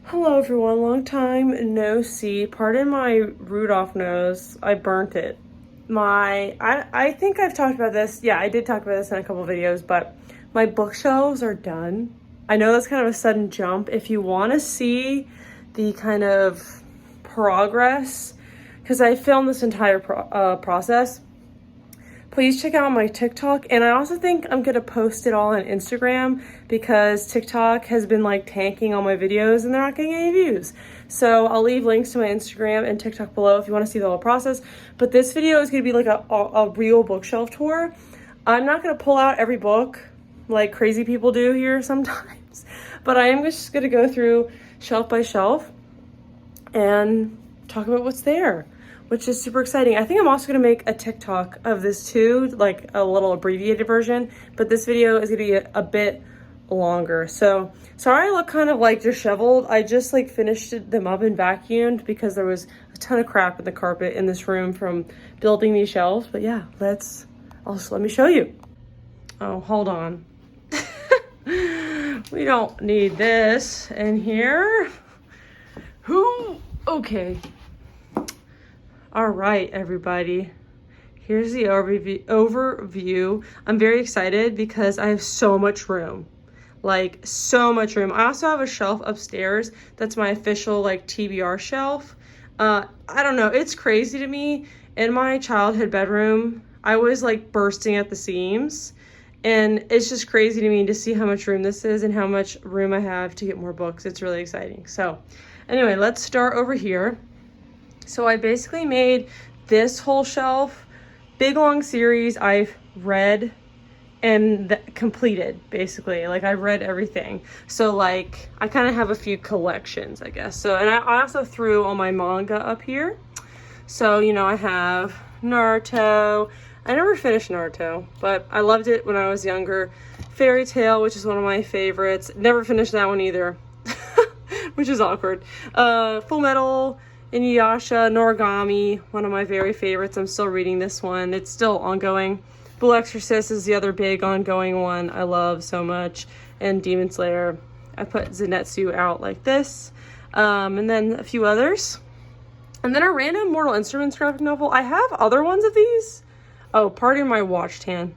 Hello everyone, long time no see. Pardon my Rudolph nose. I burnt it. I think I've talked about this. Yeah, I did talk about this in a couple videos, but my bookshelves are done. I know that's kind of a sudden jump. If you want to see the kind of progress, because I filmed this entire process, please check out my TikTok. And I also think I'm gonna post it all on Instagram because TikTok has been like tanking all my videos and they're not getting any views. So I'll leave links to my Instagram and TikTok below if you want to see the whole process. But this video is gonna be like a real bookshelf tour. I'm not gonna pull out every book like crazy people do here sometimes, but I am just gonna go through shelf by shelf and talk about what's there, which is super exciting. I think I'm also gonna make a TikTok of this too, like a little abbreviated version, but this video is gonna be a bit longer. So sorry I look kind of like disheveled. I just like finished them up and vacuumed because there was a ton of crap in the carpet in this room from building these shelves. But yeah, let me show you. Oh, hold on. We don't need this in here. Okay. All right, everybody. Here's the overview. I'm very excited because I have so much room. Like, so much room. I also have a shelf upstairs that's my official, like, TBR shelf. I don't know. It's crazy to me. In my childhood bedroom, I was, like, bursting at the seams. And it's just crazy to me to see how much room this is and how much room I have to get more books. It's really exciting. So, anyway, let's start over here. So I basically made this whole shelf, big long series I've read and completed, basically. Like, I read everything. So, like, I kind of have a few collections, I guess. So, and I also threw all my manga up here. So, you know, I have Naruto. I never finished Naruto, but I loved it when I was younger. Fairy Tail, which is one of my favorites. Never finished that one either, which is awkward. Full Metal, Inuyasha, Noragami, one of my very favorites. I'm still reading this one. It's still ongoing. Blue Exorcist is the other big ongoing one I love so much. And Demon Slayer. I put Zenitsu out like this. And then a few others. And then a random Mortal Instruments graphic novel. I have other ones of these. Oh, pardon my watch tan.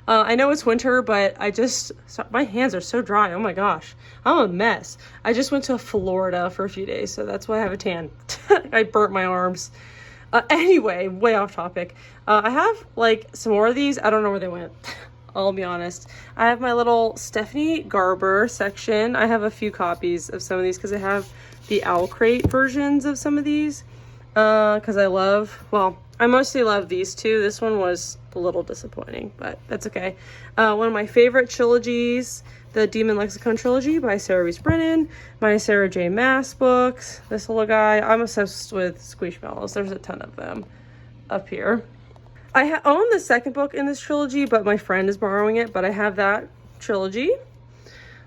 I know it's winter, but my hands are so dry. Oh my gosh. I'm a mess. I just went to Florida for a few days, so that's why I have a tan. I burnt my arms. Anyway, way off topic. I have like some more of these. I don't know where they went. I'll be honest. I have my little Stephanie Garber section. I have a few copies of some of these because I have the Owl Crate versions of some of these. Because I mostly love these two. This one was a little disappointing, but that's okay. One of my favorite trilogies, the Demon Lexicon trilogy by Sarah Rees Brennan, my Sarah J. Maas books, this little guy. I'm obsessed with Squishmallows. There's a ton of them up here. I own the second book in this trilogy, but my friend is borrowing it, but I have that trilogy.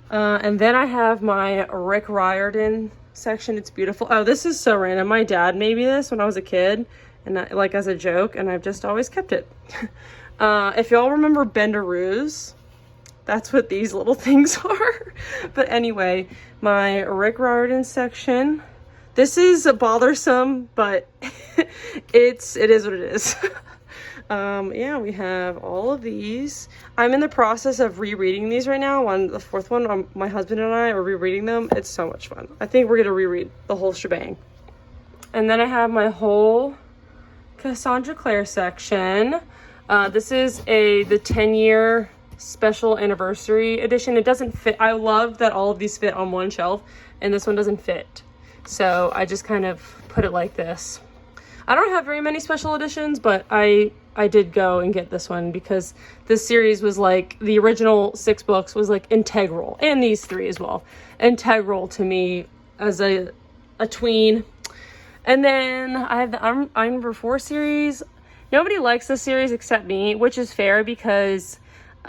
And then I have my Rick Riordan section. It's beautiful. Oh, this is so random. My dad made me this when I was a kid, and like as a joke, and I've just always kept it. If y'all remember Bendaroos, that's what these little things are. But anyway, my Rick Riordan section. This is bothersome, but it is what it is. Yeah, we have all of these. I'm in the process of rereading these right now. On the fourth one, my husband and I are rereading them. It's so much fun. I think we're gonna reread the whole shebang. And then I have my whole Cassandra Clare section. This is the 10-year special anniversary edition. It doesn't fit. I love that all of these fit on one shelf, and this one doesn't fit. So I just kind of put it like this. I don't have very many special editions, but I did go and get this one because this series was like, the original 6 books was like integral, and these 3 as well, integral to me as a tween. And then I have the I'm Number 4 series. Nobody likes this series except me, which is fair because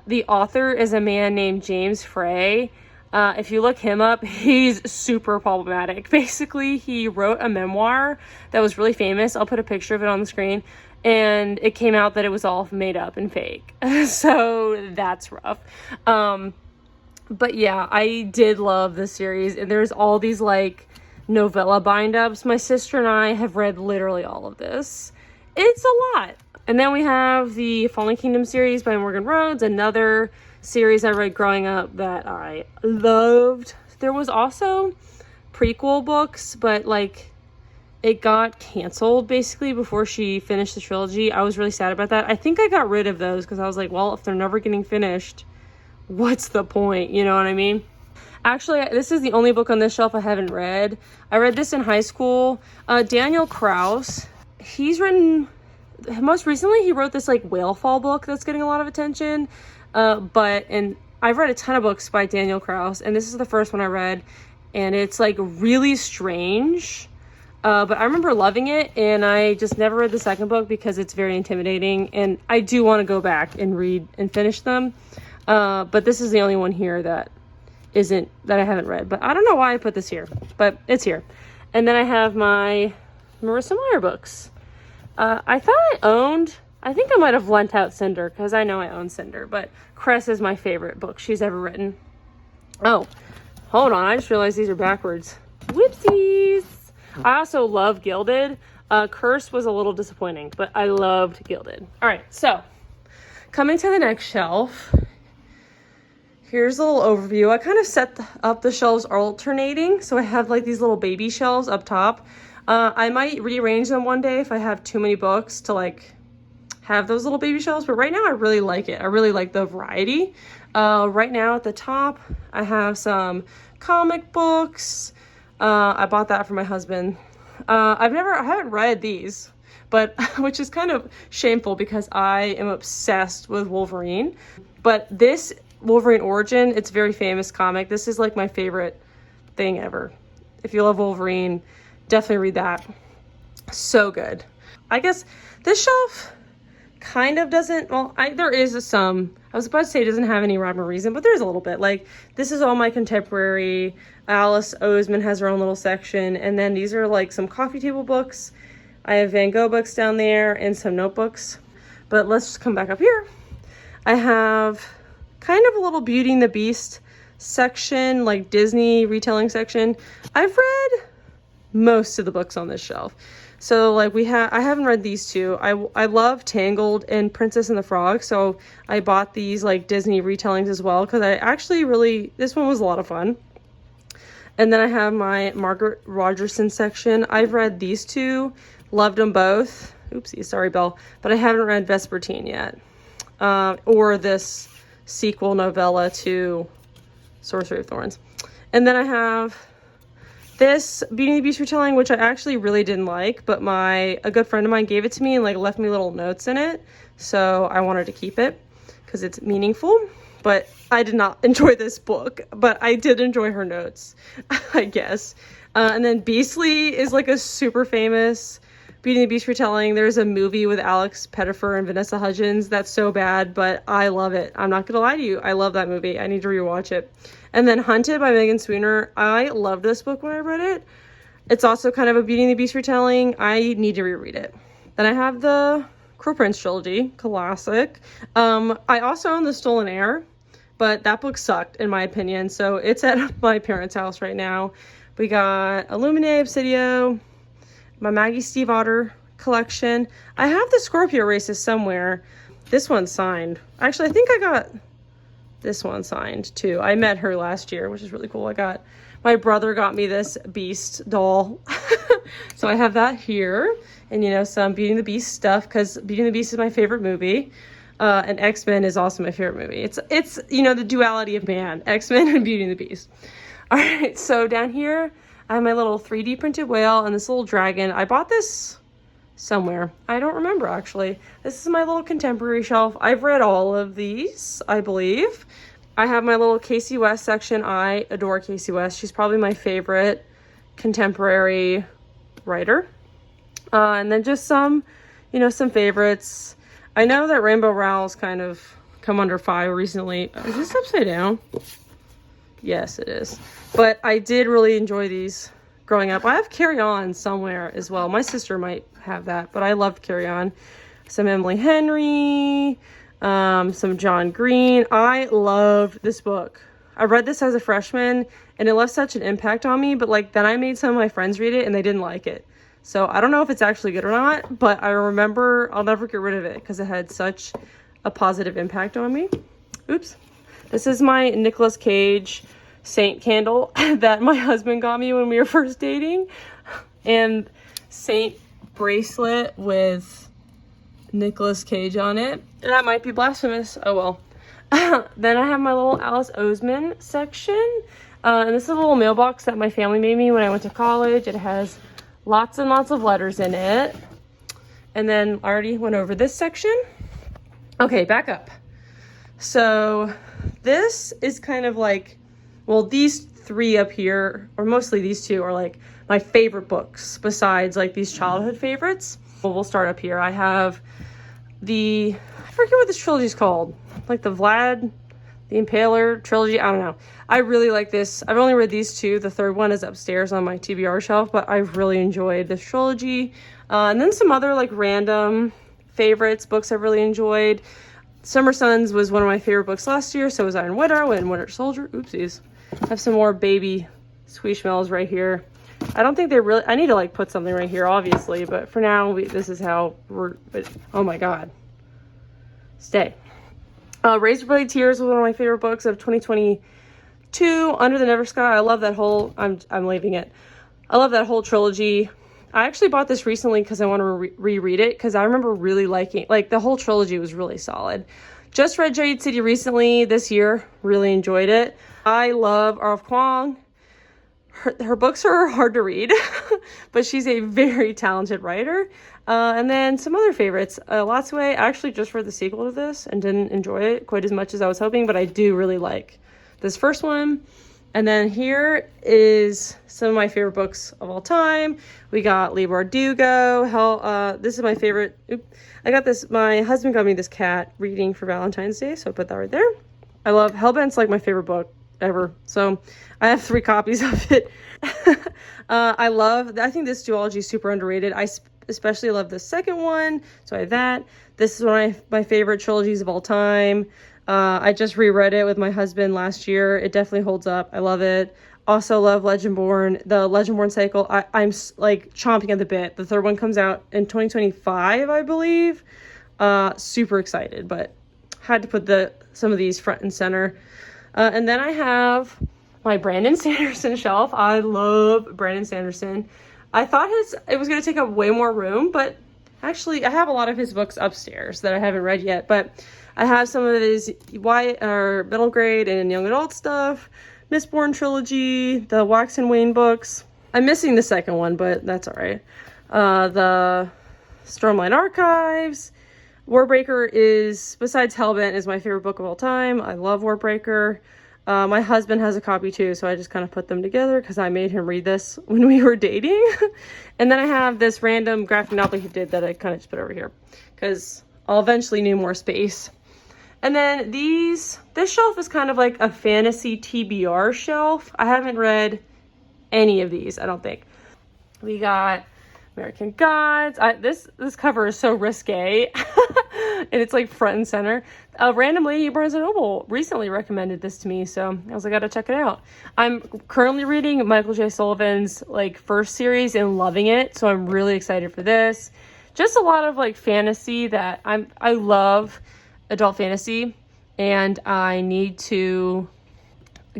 the author is a man named James Frey. If you look him up, he's super problematic. Basically, he wrote a memoir that was really famous. I'll put a picture of it on the screen. And it came out that it was all made up and fake. So that's rough. But yeah, I did love this series, and there's all these like novella bind-ups. My sister and I have read literally all of this. It's a lot. And then we have the Fallen Kingdom series by Morgan Rhodes, another series I read growing up that I loved. There was also prequel books, but like it got canceled basically before she finished the trilogy. I was really sad about that. I think I got rid of those because I was like, well, if they're never getting finished, what's the point? You know what I mean? Actually, this is the only book on this shelf I haven't read. I read this in high school. Daniel Kraus, he's written, most recently he wrote this like whale fall book that's getting a lot of attention. And I've read a ton of books by Daniel Kraus, and this is the first one I read, and it's like really strange. But I remember loving it, and I just never read the second book because it's very intimidating, and I do want to go back and read and finish them. But this is the only one here that I haven't read. But I don't know why I put this here, but it's here. And then I have my Marissa Meyer books. I think I might have lent out Cinder, because I know I own Cinder, but Cress is my favorite book she's ever written. Oh, hold on, I just realized these are backwards. Whoopsies! I also love Gilded. Curse was a little disappointing, but I loved Gilded. All right, so coming to the next shelf, here's a little overview. I kind of set up the shelves alternating, so I have like these little baby shelves up top. I might rearrange them one day if I have too many books to like have those little baby shelves, but right now I really like it. I really like the variety. Right now at the top, I have some comic books. I bought that for my husband. I haven't read these, but which is kind of shameful because I am obsessed with Wolverine. But this Wolverine Origin, it's a very famous comic. This is like my favorite thing ever. If you love Wolverine, definitely read that. So good. I guess this shelf kind of doesn't, well, there is some, I was about to say it doesn't have any rhyme or reason, but there's a little bit. Like, this is all my contemporary. Alice Oseman has her own little section, and then these are like some coffee table books. I have Van Gogh books down there and some notebooks. But let's just come back up here. I have kind of a little Beauty and the Beast section, like Disney retelling section. I've read most of the books on this shelf. So like I haven't read these two. I love Tangled and Princess and the Frog, so I bought these like Disney retellings as well because I actually this one was a lot of fun. And then I have my Margaret Rogerson section. I've read these two, loved them both. Oopsie, sorry, Belle. But I haven't read Vespertine yet. Or this sequel novella to Sorcery of Thorns. And then I have this Beauty and the Beast retelling, which I actually really didn't like, but a good friend of mine gave it to me and like left me little notes in it. So I wanted to keep it because it's meaningful. But I did not enjoy this book, but I did enjoy her notes, I guess. And then Beastly is like a super famous Beauty and the Beast retelling. There's a movie with Alex Pettyfer and Vanessa Hudgens that's so bad, but I love it. I'm not gonna lie to you. I love that movie. I need to rewatch it. And then Hunted by Megan Sweener. I loved this book when I read it. It's also kind of a Beauty and the Beast retelling. I need to reread it. Then I have the Cruel Prince trilogy, classic. I also own The Stolen Heir, but that book sucked in my opinion. So it's at my parents' house right now. We got Illumine Obsidio, my Maggie Stiefvater collection. I have the Scorpio Races somewhere. This one's signed. Actually, I think I got this one signed too. I met her last year, which is really cool. My brother got me this Beast doll. So I have that here. And some Beauty and the Beast stuff, because Beauty and the Beast is my favorite movie. And X-Men is also my favorite movie. It's the duality of man, X-Men and Beauty and the Beast. All right, so down here, I have my little 3D printed whale and this little dragon. I bought this somewhere. I don't remember, actually. This is my little contemporary shelf. I've read all of these, I believe. I have my little Casey West section. I adore Casey West. She's probably my favorite contemporary writer. And then just some favorites. I know that Rainbow Rowell's kind of come under fire recently. Is this upside down? Yes, it is. But I did really enjoy these growing up. I have Carry On somewhere as well. My sister might have that, but I loved Carry On. Some Emily Henry, some John Green. I loved this book. I read this as a freshman and it left such an impact on me, but like then I made some of my friends read it and they didn't like it. So I don't know if it's actually good or not, but I remember I'll never get rid of it because it had such a positive impact on me. Oops. This is my Nicolas Cage saint candle that my husband got me when we were first dating. And saint bracelet with Nicolas Cage on it. That might be blasphemous. Oh well. Then I have my little Alice Oseman section. And this is a little mailbox that my family made me when I went to college. It has lots and lots of letters in it. And then I already went over this section. Okay, back up. So this is kind of like, well, these three up here, or mostly these two, are like my favorite books besides like these childhood favorites. Well, we'll start up here. I have I forget what this trilogy is called. Like the Vlad the Impaler trilogy. I don't know. I really like this. I've only read these two. The third one is upstairs on my TBR shelf, but I've really enjoyed this trilogy. And then some other like random favorites, books I've really enjoyed. Summer Sons was one of my favorite books last year. So was Iron Widow and Winter Soldier. Oopsies. I have some more baby Squishmallows right here. I don't think they really, I need to like put something right here, obviously, but for now, this is how oh my God. Stay. Razorblade Tears was one of my favorite books of 2022. Under the Never Sky. I love that whole, I'm leaving it. I love that whole trilogy. I actually bought this recently because I want to reread it because I remember really liking, like the whole trilogy was really solid. Just read Jade City recently this year. Really enjoyed it. I love R.F. Kuang. Her books are hard to read, but she's a very talented writer. And then some other favorites. Lots Way. I actually just read the sequel to this and didn't enjoy it quite as much as I was hoping, but I do really like this first one. And then here is some of my favorite books of all time. We got Leigh Bardugo. This is my favorite. I got this. My husband got me this cat reading for Valentine's Day, so I put that right there. I love Hellbent's like my favorite book ever. So I have 3 copies of it. I think this duology is super underrated. I especially love the second one. So I have that. This is one of my favorite trilogies of all time. I just reread it with my husband last year. It definitely holds up. I love it. Also love Legendborn, the Legendborn cycle. I'm like chomping at the bit. The third one comes out in 2025, I believe. Super excited, but had to put some of these front and center. And then I have my Brandon Sanderson shelf. I love Brandon Sanderson. I thought it was going to take up way more room, but actually I have a lot of his books upstairs that I haven't read yet, but I have some of his middle grade and young adult stuff, Mistborn trilogy, the Wax and Wayne books. I'm missing the second one, but that's all right. The Stormlight Archives. Warbreaker is, besides Hellbent, is my favorite book of all time. I love Warbreaker. My husband has a copy too, so I just kind of put them together because I made him read this when we were dating. And then I have this random graphic novel he did that I kind of just put over here because I'll eventually need more space. And then this shelf is kind of like a fantasy TBR shelf. I haven't read any of these, I don't think. We got American Gods. This cover is so risque. And it's like front and center. A random lady at Barnes & Noble recently recommended this to me, so I was like, I gotta check it out. I'm currently reading Michael J. Sullivan's like first series and loving it, so I'm really excited for this. Just a lot of like fantasy that I love adult fantasy, and I need to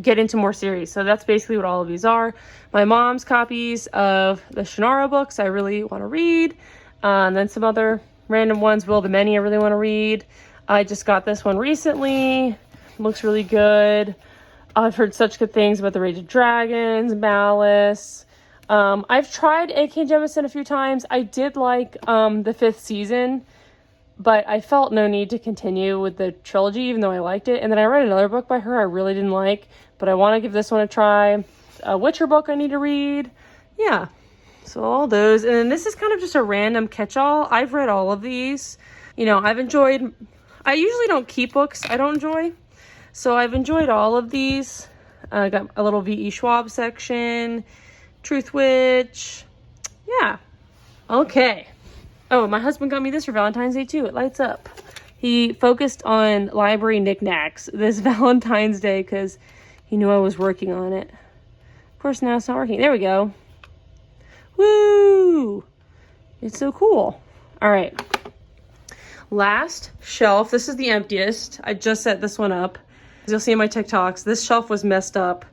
get into more series. So that's basically what all of these are. My mom's copies of the Shannara books I really want to read, and then some other random ones. Will the Many I really want to read. I just got this one recently. Looks really good. I've heard such good things about the Rage of Dragons, Malice. I've tried A.K. Jemison a few times. I did like the 5th season, but I felt no need to continue with the trilogy, even though I liked it. And then I read another book by her I really didn't like, but I want to give this one a try. A Witcher book I need to read. Yeah, so all those. And then this is kind of just a random catch-all. I've read all of these. You know, I usually don't keep books I don't enjoy. So I've enjoyed all of these. I got a little V.E. Schwab section. Truth Witch. Yeah. Okay. Oh, my husband got me this for Valentine's Day too. It lights up. He focused on library knickknacks this Valentine's Day because You knew I was working on it. Of course, now it's not working. There we go. Woo! It's so cool. All right. Last shelf. This is the emptiest. I just set this one up. As you'll see in my TikToks, this shelf was messed up.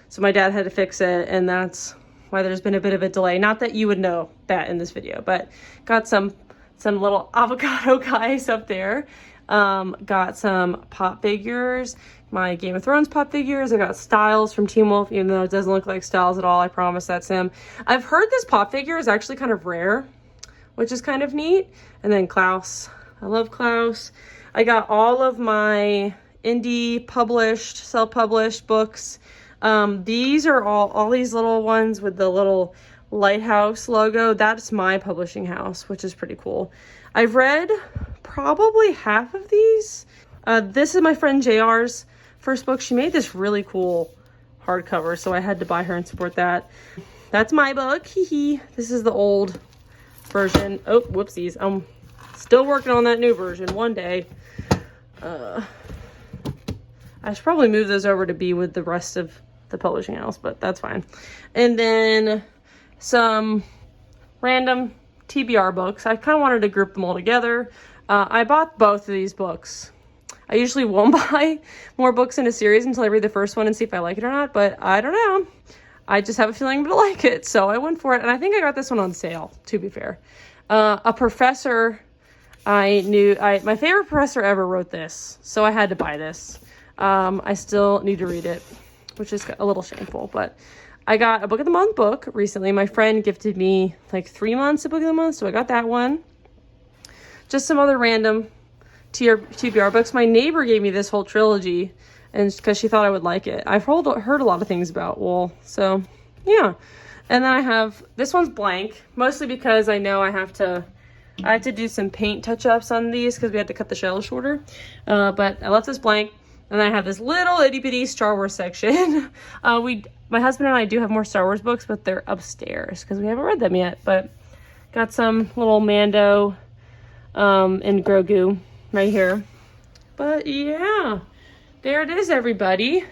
So my dad had to fix it, and that's why there's been a bit of a delay. Not that you would know that in this video, but got some little avocado guys up there. Got some pop figures, my Game of Thrones pop figures. I got Styles from Teen Wolf, even though it doesn't look like Styles at all. I promise that's him. I've heard this pop figure is actually kind of rare, which is kind of neat. And then Klaus. I love Klaus. I got all of my indie published, self-published books. These are all these little ones with the little lighthouse logo. That's my publishing house, which is pretty cool. I've read probably half of these. This is my friend JR's first book. She made this really cool hardcover, so I had to buy her and support that. That's my book. Hee hee. This is the old version. Oh, whoopsies. I'm still working on that new version one day. I should probably move those over to be with the rest of the publishing house, but that's fine. And then some random TBR books. I kind of wanted to group them all together. I bought both of these books. I usually won't buy more books in a series until I read the first one and see if I like it or not, but I don't know. I just have a feeling I'm gonna like it, so I went for it. And I think I got this one on sale, to be fair. A professor my favorite professor ever wrote this, so I had to buy this. I still need to read it, which is a little shameful, but I got a Book of the Month book recently. My friend gifted me like 3 months of Book of the Month, so I got that one. Just some other random TBR books. My neighbor gave me this whole trilogy, and because she thought I would like it. I've heard a lot of things about Wool, so yeah. And then I have, this one's blank, mostly because I know I have to do some paint touch-ups on these because we had to cut the shells shorter. But I left this blank. And then I have this little itty-bitty Star Wars section. My husband and I do have more Star Wars books, but they're upstairs because we haven't read them yet. But got some little Mando and Grogu right here. But yeah, there it is, everybody.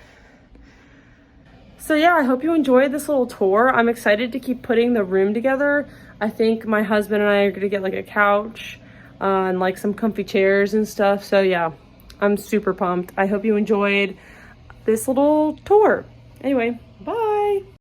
So yeah, I hope you enjoyed this little tour. I'm excited to keep putting the room together. I think my husband and I are gonna get like a couch and like some comfy chairs and stuff. So yeah, I'm super pumped. I hope you enjoyed this little tour. Anyway, bye.